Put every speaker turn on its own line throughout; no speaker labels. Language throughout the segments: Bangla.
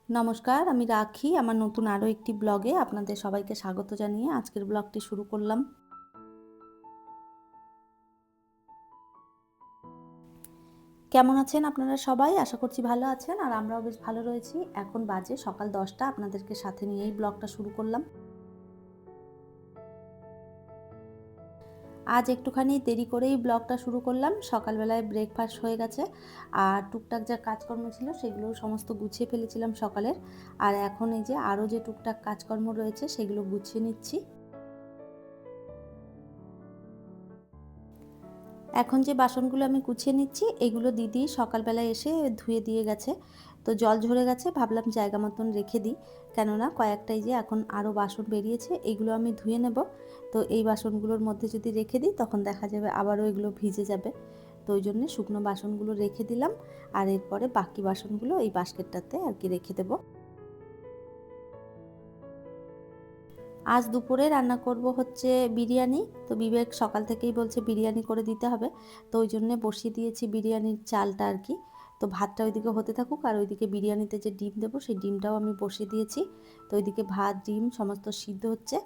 নমস্কার, আমি রাখি আমার নতুন আরও একটি ব্লগে আপনাদের সবাইকে স্বাগত জানিয়ে আজকের ব্লগটি শুরু করলাম। কেমন আছেন আপনারা সবাই? আশা করছি ভালো আছেন, আর আমরাও বেশ ভালো রয়েছি। এখন বাজে সকাল 10টা, আপনাদেরকে সাথে নিয়েই ব্লগটা শুরু করলাম। আজ একটুখানি দেরি করেই ব্লগটা শুরু করলাম। সকালবেলায় ব্রেকফাস্ট হয়ে গেছে, আর টুকটাক যা কাজকর্ম ছিল সেগুলো সমস্ত গুছিয়ে ফেলেছিলাম সকালের। আর এখন এই যে আরও যে টুকটাক কাজকর্ম রয়েছে সেগুলো গুছিয়ে নিচ্ছি। এখন যে বাসনগুলো আমি গুছিয়ে নিচ্ছি এগুলো দিদি সকালবেলা এসে ধুয়ে দিয়ে গেছে। তো জল ঝরে গেছে, ভাবলাম জায়গা মতন রেখে দিই, কেননা কয়েকটাই যে এখন আরও বাসন বেরিয়েছে, এগুলো আমি ধুয়ে নেব। তো এই বাসনগুলোর মধ্যে যদি রেখে দিই তখন দেখা যাবে আবারও এগুলো ভিজে যাবে। তো ওই জন্যে শুকনো বাসনগুলো রেখে দিলাম, আর এরপরে বাকি বাসনগুলো এই বাস্কেটটাতে আর কি রেখে দেবো। আজ দুপুরে রান্না করব হচ্ছে বিরিয়ানি। তো বিবেক সকাল থেকেই বলছে বিরিয়ানি করে দিতে হবে, তো ওই জন্যে বসিয়ে দিয়েছি বিরিয়ানির চালটা আর কি। তো ভাতটা ওইদিকে হতে থাকুক, আর ওইদিকে বিরিয়ানিতে যে ডিম দেবো সেই ডিমটাও আমি বসিয়ে দিয়েছি। তো ওইদিকে ভাত ডিম সমস্ত সিদ্ধ হচ্ছে,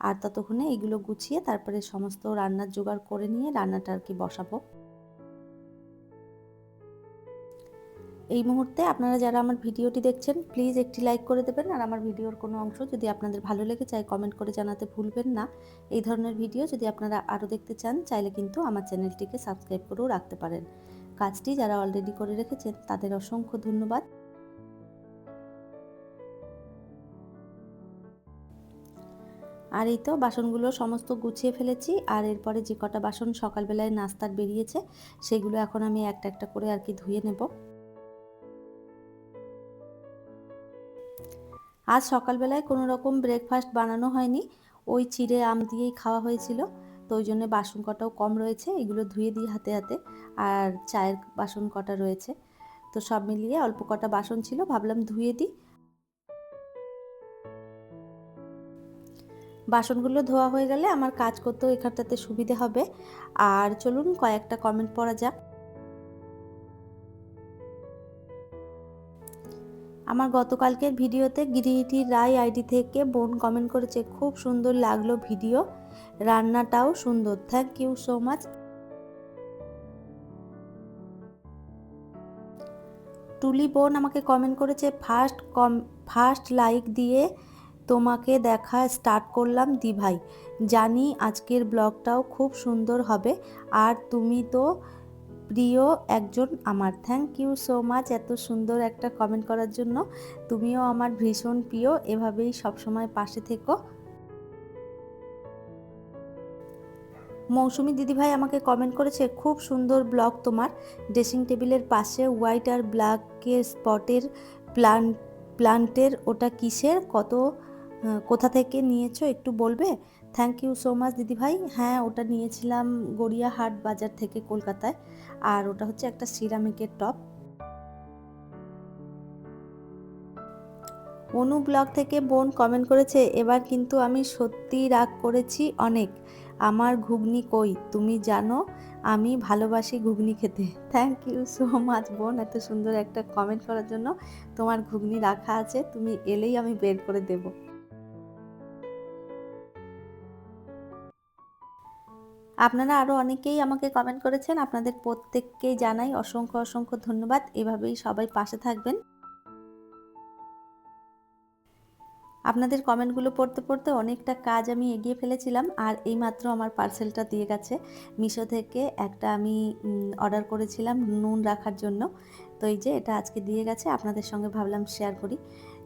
আর ততক্ষণে এগুলো গুছিয়ে তারপরে সমস্ত রান্নার জোগাড় করে নিয়ে রান্নাটা আর কি বসাবো। এই মুহূর্তে আপনারা যারা আমার ভিডিওটি দেখছেন প্লিজ একটি লাইক করে দেবেন, আর আমার ভিডিওর কোনো অংশ যদি আপনাদের ভালো লেগে যায় কমেন্ট করে জানাতে ভুলবেন না। এই ধরনের ভিডিও যদি আপনারা আরও দেখতে চান চাইলে কিন্তু আমার চ্যানেলটিকে সাবস্ক্রাইব করেও রাখতে পারেন। কাজটি যারা অলরেডি করে রেখেছেন তাদের অসংখ্য ধন্যবাদ। আর এই তো বাসনগুলো সমস্ত গুছিয়ে ফেলেছি, আর এরপরে যে কটা বাসন সকালবেলায় নাস্তার বেরিয়েছে সেগুলো এখন আমি একটা একটা করে আর কি ধুয়ে নেব। আজ সকালবেলায় কোনো রকম ব্রেকফাস্ট বানানো হয়নি, ওই চিড়ে আম দিয়েই খাওয়া হয়েছিল। তো ওই জন্য বাসন কটাও কম রয়েছে, এগুলো ধুয়ে দিই হাতে হাতে। আর চায়ের বাসন কটা রয়েছে, তো সব মিলিয়ে অল্প কটা বাসন ছিল, ভাবলাম ধুয়ে দিই। বাসনগুলো ধোয়া হয়ে গেলে আমার কাজ করতেও এখানটাতে সুবিধে হবে। আর চলুন কয়েকটা কমেন্ট পড়া যাক। আমার গতকালকের ভিডিওতে গিরিহিটি রায় আইডি থেকে বোন কমেন্ট করেছে, খুব সুন্দর লাগলো ভিডিও, রান্নাটাও সুন্দর, থ্যাংক ইউ সো মাচ। টুলি বোন আমাকে কমেন্ট করেছে, ফার্স্ট লাইক দিয়ে তোমাকে দেখা স্টার্ট করলাম দি ভাই, জানি আজকের ব্লগটাও খুব সুন্দর হবে, আর তুমি তো প্রিয় একজন আমার। থ্যাংক ইউ সো মাচ এত সুন্দর একটা কমেন্ট করার জন্য। তুমিও আমার ভীষণ প্রিয়, এভাবেই সবসময় পাশে থেকো। মৌসুমী দিদিভাই আমাকে কমেন্ট করেছে, খুব সুন্দর ব্লগ তোমার, ড্রেসিং টেবিলের পাশে হোয়াইট আর ব্ল্যাকের স্পটের প্লান্টের ওটা কিসের, কোথা থেকে নিয়েছো একটু বলবে? থ্যাংক ইউ সো মাচ দিদিভাই। হ্যাঁ, ওটা নিয়েছিলাম গড়িয়াহাট বাজার থেকে কলকাতায়, আর ওটা হচ্ছে একটা সিরামিকের টপ। অনু ব্লগ থেকে বোন কমেন্ট করেছে, এবার কিন্তু আমি সত্যি রাগ করেছি অনেক, আমার ঘুগনি কই, তুমি জানো আমি ভালোবাসি ঘুগনি খেতে। থ্যাংক ইউ সো মাচ বোন এত সুন্দর একটা কমেন্ট করার জন্য। তোমার ঘুগনি রাখা আছে, তুমি এলেই আমি বের করে দেব। আপনারা আরও অনেকেই আমাকে কমেন্ট করেছেন, আপনাদের প্রত্যেককেই জানাই অসংখ্য অসংখ্য ধন্যবাদ, এভাবেই সবাই পাশে থাকবেন। আপনাদের কমেন্টগুলো পড়তে পড়তে অনেকটা কাজ আমি এগিয়ে ফেলেছিলাম, আর এইমাত্র আমার পার্সেলটা দিয়ে গেছে। মিশো থেকে একটা আমি অর্ডার করেছিলাম নুন রাখার জন্য, তো এই যে এটা আজকে দিয়ে গেছে, আপনাদের সঙ্গে ভাবলাম শেয়ার করি।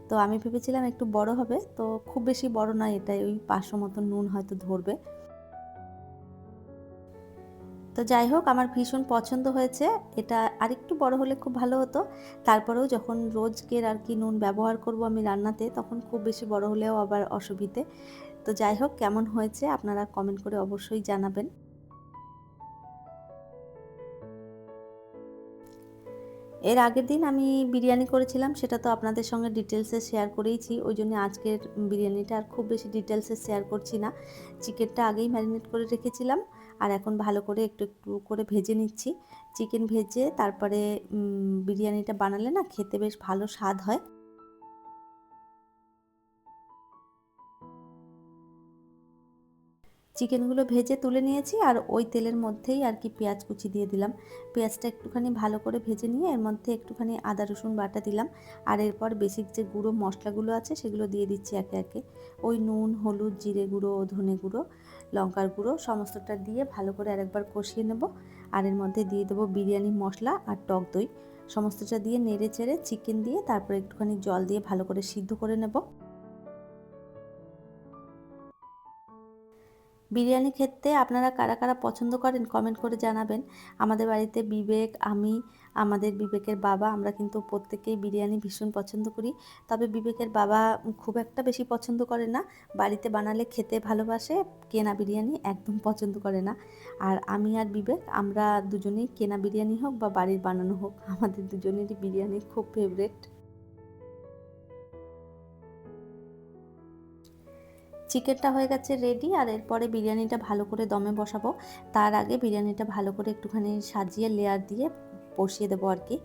তো আমি ভেবেছিলাম একটু বড় হবে, তো খুব বেশি বড় নয়, এটা ওই 500 মতো নুন হয়তো ধরবে। তো যাই হোক, আমার ভীষণ পছন্দ হয়েছে। এটা আরেকটু বড় হলে খুব ভালো হতো, তারপরেও যখন রোজকের আর কি নুন ব্যবহার করব আমি রান্নাতে, তখন খুব বেশি বড় হলেও আবার অসুবিধে। তো যাই হোক, কেমন হয়েছে আপনারা কমেন্ট করে অবশ্যই জানাবেন। এর আগের দিন আমি বিরিয়ানি করেছিলাম, সেটা তো আপনাদের সঙ্গে ডিটেলসে শেয়ার করেইছি, ওই জন্য আজকের বিরিয়ানিটা আর খুব বেশি ডিটেলসে শেয়ার করছি না। চিকেনটা আগেই ম্যারিনেট করে রেখেছিলাম, আর এখন ভালো করে একটু একটু করে ভেজে নিচ্ছি, চিকেন ভেজে তারপরে বিরিয়ানিটা বানালে না খেতে বেশ ভালো স্বাদ হয়। চিকেনগুলো ভেজে তুলে নিয়েছি আর ওই তেলের মধ্যেই আর কি পেঁয়াজ কুচি দিয়ে দিলাম। পেঁয়াজটা একটুখানি ভালো করে ভেজে নিয়ে এর মধ্যে একটুখানি আদা রসুন বাটা দিলাম। আর এরপর বেসিক যে গুঁড়ো মশলাগুলো আছে সেগুলো দিয়ে দিচ্ছি একে একে। ওই নুন, হলুদ, জিরে গুঁড়ো, ধনে গুঁড়ো, লঙ্কার গুঁড়ো সমস্তটা দিয়ে ভালো করে আরেকবার কষিয়ে নেব। আর এর মধ্যে দিয়ে দেবো বিরিয়ানি মশলা আর টক দই। সমস্তটা দিয়ে নেড়ে চেড়ে চিকেন দিয়ে তারপরে একটুখানি জল দিয়ে ভালো করে সিদ্ধ করে নেব। বিরিয়ানি খেতে আপনারা কারা কারা পছন্দ করেন কমেন্ট করে জানাবেন। আমাদের বাড়িতে বিবেক, আমি, আমাদের বিবেকের বাবা আমরা কিন্তু প্রত্যেকেই বিরিয়ানি ভীষণ পছন্দ করি। তবে বিবেকের বাবা খুব একটা বেশি পছন্দ করে না। বাড়িতে বানালে খেতে ভালোবাসে, কেনা বিরিয়ানি একদম পছন্দ করে না। আর আমি আর বিবেক আমরা দুজনেই কেনা বিরিয়ানি হোক বা বাড়ির বানানো হোক আমাদের দুজনেরই বিরিয়ানি খুব ফেভারেট। চিকেনটা হয়ে গেছে রেডি আর এরপরে বিরিয়ানিটা ভালো করে দমে বসাবো। তার আগে বিরিয়ানিটা ভালো করে একটুখানি সাজিয়ে লেয়ার দিয়ে বসিয়ে দেবো আর কি।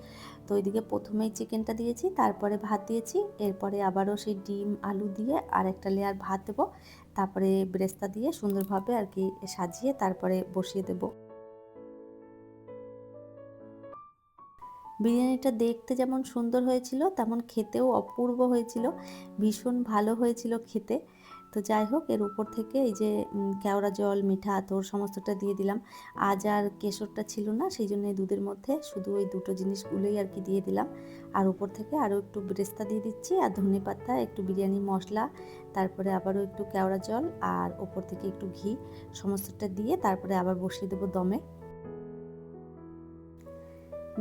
তো ওইদিকে প্রথমেই চিকেনটা দিয়েছি, তারপরে ভাত দিয়েছি, এরপরে আবারও সেই ডিম আলু দিয়ে আর একটা লেয়ার ভাত দেবো, তারপরে ব্রেস্তা দিয়ে সুন্দরভাবে আর কি সাজিয়ে তারপরে বসিয়ে দেবো। বিরিয়ানিটা দেখতে যেমন সুন্দর হয়েছিল তেমন খেতেও অপূর্ব হয়েছিল, ভীষণ ভালো হয়েছিল খেতে। তো যাই হোক এর উপর থেকে এই যে কেওড়া জল, মিঠা আতর সমস্তটা দিয়ে দিলাম। আজ আর কেশরটা ছিল না, সেই জন্য এই দুধের মধ্যে শুধু ওই দুটো জিনিসগুলোই আর কি দিয়ে দিলাম। আর উপর থেকে আরও একটু বেরেস্তা দিয়ে দিচ্ছি আর ধনেপাতা, একটু বিরিয়ানি মশলা, তারপরে আবারও একটু কেওড়া জল আর ওপর থেকে একটু ঘি সমস্তটা দিয়ে তারপরে আবার বসিয়ে দেবো দমে।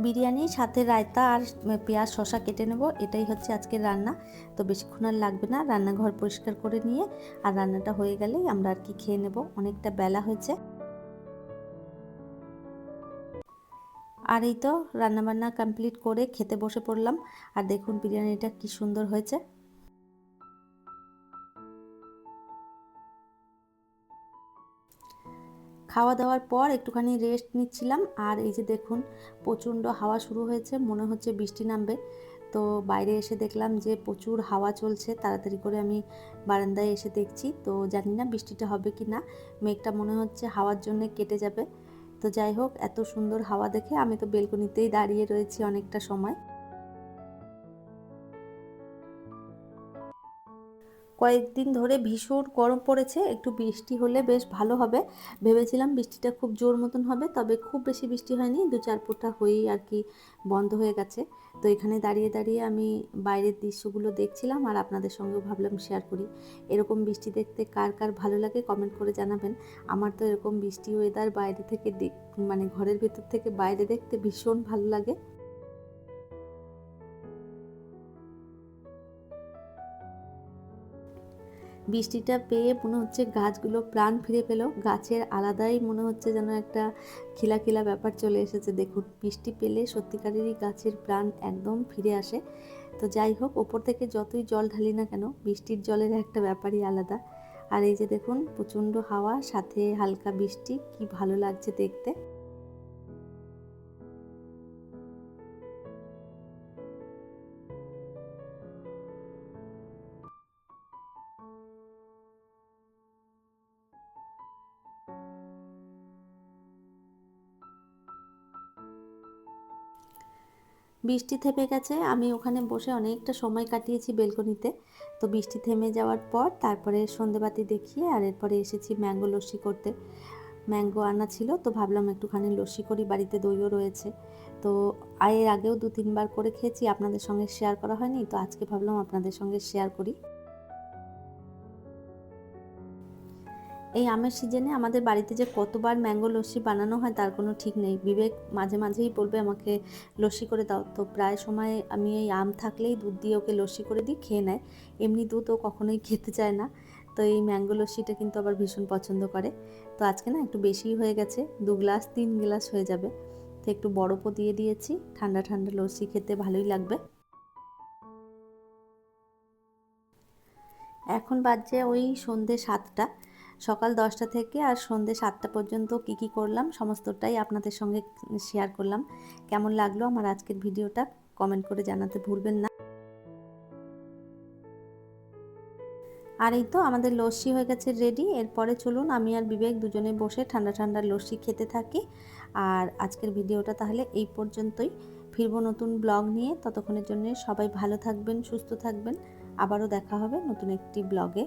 বিরিয়ানি সাথে রায়তা আর পেঁয়াজ শসা কেটে নেব, এটাই হচ্ছে আজকের রান্না। তো বেশিক্ষণ আর লাগবে না, রান্নাঘর পরিষ্কার করে নিয়ে আর রান্নাটা হয়ে গেলেই আমরা আর কি খেয়ে নেব, অনেকটা বেলা হয়েছে। আর এই তো রান্নাবান্না কমপ্লিট করে খেতে বসে পড়লাম। আর দেখুন বিরিয়ানিটা কি সুন্দর হয়েছে। খাওয়া দাওয়ার পর একটুখানি রেস্ট নিচ্ছিলাম আর এই যে দেখুন প্রচণ্ড হাওয়া শুরু হয়েছে, মনে হচ্ছে বৃষ্টি নামবে। তো বাইরে এসে দেখলাম যে প্রচুর হাওয়া চলছে, তাড়াতাড়ি করে আমি বারান্দায় এসে দেখছি, তো জানি না বৃষ্টিটা হবে কি না। মেঘটা মনে হচ্ছে হাওয়ার জন্য কেটে যাবে। তো যাই হোক এত সুন্দর হাওয়া দেখে আমি তো বেলকনিতেই দাঁড়িয়ে রয়েছি অনেকটা সময়। কয়েকদিন ধরে ভীষণ গরম পড়েছে, একটু বৃষ্টি হলে বেশ ভালো হবে। ভেবেছিলাম বৃষ্টিটা খুব জোর মতন হবে, তবে খুব বেশি বৃষ্টি হয়নি, 2-4 ফোঁটা হয়েই আর কি বন্ধ হয়ে গেছে। তো এখানে দাঁড়িয়ে দাঁড়িয়ে আমি বাইরের দৃশ্যগুলো দেখছিলাম আর আপনাদের সঙ্গেও ভাবলাম শেয়ার করি। এরকম বৃষ্টি দেখতে কার কার ভালো লাগে কমেন্ট করে জানাবেন। আমার তো এরকম বৃষ্টি ওয়েদার বাইরে থেকে মানে ঘরের ভেতর থেকে বাইরে দেখতে ভীষণ ভালো লাগে। বৃষ্টিটা পেয়ে মনে হচ্ছে গাছগুলো প্রাণ ফিরে পেল, গাছের আলাদাই মনে হচ্ছে যেন একটা খিলাখিলা ব্যাপার চলে এসেছে। দেখুন বৃষ্টি পেলে সত্যিকারেরই গাছের প্রাণ একদম ফিরে আসে। তো যাই হোক ওপর থেকে যতই জল ঢালি না কেন বৃষ্টির জলের একটা ব্যাপারই আলাদা। আর এই যে দেখুন প্রচণ্ড হাওয়া সাথে হালকা বৃষ্টি, কি ভালো লাগছে দেখতে। বৃষ্টি থেমে গেছে, আমি ওখানে বসে অনেকটা সময় কাটিয়েছি বেলকনিতে। তো বৃষ্টি থেমে যাওয়ার পর তারপরে সন্ধেবাতি দেখিয়ে আর এরপরে এসেছি ম্যাঙ্গো লস্যি করতে। ম্যাঙ্গো আনা ছিল তো ভাবলাম একটুখানি লস্যি করি, বাড়িতে দইও রয়েছে। তো এর আগেও 2-3 বার করে খেয়েছি, আপনাদের সঙ্গে শেয়ার করা হয়নি, তো আজকে ভাবলাম আপনাদের সঙ্গে শেয়ার করি। এই আমের সিজনে আমাদের বাড়িতে যে কতবার ম্যাঙ্গো লস্যি বানানো হয় তার কোনো ঠিক নেই। বিবেক মাঝে মাঝেই বলবে আমাকে লস্যি করে দাও, তো প্রায় সময় আমি এই আম থাকলেই দুধ দিয়ে ওকে লস্যি করে দিই, খেয়ে নেয়। এমনি দুধ ও কখনোই খেতে চায় না। তো এই ম্যাঙ্গো লস্যিটা কিন্তু আবার ভীষণ পছন্দ করে। তো আজকে না একটু বেশিই হয়ে গেছে, 2 গ্লাস 3 গ্লাস হয়ে যাবে। তো একটু বরফও দিয়ে দিয়েছি, ঠান্ডা ঠান্ডা লস্যি খেতে ভালোই লাগবে। এখন বাজছে ওই সন্ধে 7টা। সকাল 10টা থেকে আর সন্ধ্যে 7টা পর্যন্ত কি করলাম সমস্তটাই আপনাদের সঙ্গে শেয়ার করলাম। কেমন লাগলো আমার আজকের ভিডিওটা কমেন্ট করে জানাতে ভুলবেন না। আর এই তো আমাদের লস্যি হয়ে গেছে রেডি। এরপরে চলুন আমি আর বিবেক দুজনে বসে ঠান্ডা ঠান্ডা লস্যি খেতে থাকি। আর আজকের ভিডিওটা তাহলে এই পর্যন্তই। ফিরবো নতুন ব্লগ নিয়ে, ততক্ষণের জন্য সবাই ভালো থাকবেন, সুস্থ থাকবেন। আবারও দেখা হবে নতুন একটি ব্লগে।